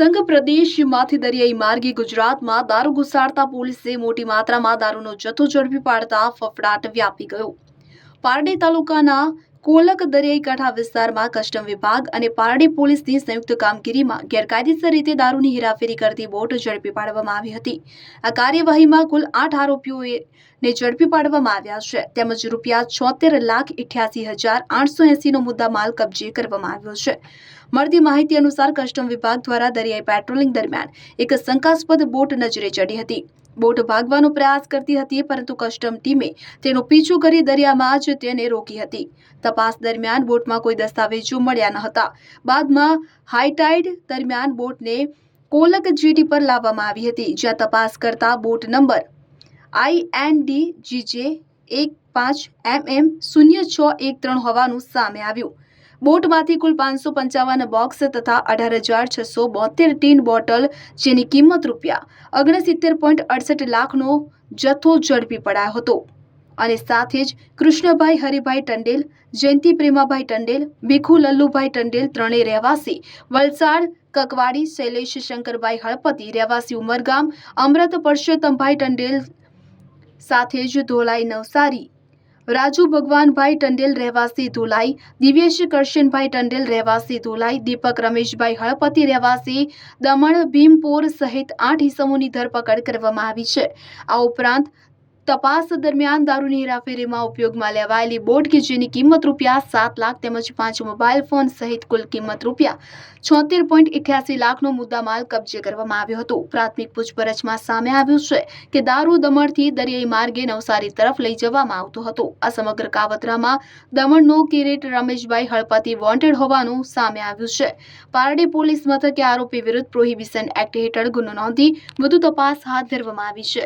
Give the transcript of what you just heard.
સંઘ પ્રદેશમાંથી દરિયાઈ માર્ગે ગુજરાતમાં દારૂ ઘુસાડતા પોલીસે મોટી માત્રામાં દારૂનો જથ્થો ઝડપી પાડતા ફફડાટ વ્યાપી ગયો. પારડી તાલુકાના કોલક દરિયાઈ કાંઠા વિસ્તારમાં કસ્ટમ વિભાગ અને પારડી પોલીસની સંયુક્ત કામગીરીમાં ગેરકાયદેસર રીતે દારૂની હેરાફેરી કરતી બોટ ઝડપી પાડવામાં આવી હતી. આ કાર્યવાહીમાં કુલ 8 આરોપીઓને ઝડપી પાડવામાં આવ્યા છે, તેમજ ₹73,88,880 નો મુદ્દામાલ કબજે કરવામાં આવ્યો છે. મળતી માહિતી અનુસાર કસ્ટમ વિભાગ દ્વારા દરિયાઈ પેટ્રોલિંગ દરમિયાન એક શંકાસ્પદ બોટ નજરે ચડી હતી. બોટ ભાગવાનો પ્રયાસ કરતી હતી, પરંતુ કસ્ટમ ટીમે તેનો પીછો કરી દરિયામાં જ તેને રોકી હતી. તપાસ દરમિયાન બોટમાં કોઈ દસ્તાવેજો મળ્યા ન હતા. બાદમાં હાઈટાઈડ દરમિયાન બોટને કોલક જેટી પર લાવવામાં આવી હતી, જ્યાં તપાસ કરતા બોટ નંબર INDGJ 15MM0613 હોવાનું સામે આવ્યું. બોટમાંથી કુલ 555 બોક્સ તથા 18,672 ટીન બોટલ, જેની કિંમત ₹69.68 લાખનો જથ્થો ઝડપી પડાયો હતો. અને સાથે જ કૃષ્ણભાઈ હરિભાઈ ટંડેલ, જયંતિ પ્રેમાભાઈ ટંડેલ, ભીખુ લલ્લુભાઈ ટંડેલ, ત્રણેય રહેવાસી વલસાડ કકવાડી, શૈલેષ શંકરભાઈ હળપતિ, રહેવાસી ઉમરગામ, અમૃત પરસોત્તમભાઈ ટંડેલ, સાથે જ ધોલાઈ નવસારી રાજુ ભગવાનભાઈ ટંડેલ, રહેવાસી ધોલાઈ, દિવ્યેશ કરશનભાઈ ટંડેલ, રહેવાસી ધોલાઈ, દીપક રમેશભાઈ હળપતિ, રહેવાસી દમણ ભીમપોર સહિત 8 ઇસમોની ધરપકડ કરવામાં આવી છે. આ ઉપરાંત તપાસ દરમિયાન દારૂની હેરાફેરીમાં ઉપયોગમાં લેવાયેલી બોટ કે જેની કિંમત ₹7 લાખ તેમજ 5 મોબાઈલ ફોન સહિત કુલ કિંમત ₹76.88 લાખનો મુદ્દામાલ કબજે કરવામાં આવ્યો હતો. પ્રાથમિક પૂછપરછમાં સામે આવ્યું છે કે દારૂ દમણથી દરિયાઈ માર્ગે નવસારી તરફ લઈ જવામાં આવતો હતો. આ સમગ્ર કાવતરામાં દમણનો કિરીટ રમેશભાઈ હળપતિ વોન્ટેડ હોવાનું સામે આવ્યું છે. પારડી પોલીસ મથકે આરોપી વિરુદ્ધ પ્રોહિબિશન એક્ટ હેઠળ ગુનો નોંધી વધુ તપાસ હાથ ધરવામાં આવી છે.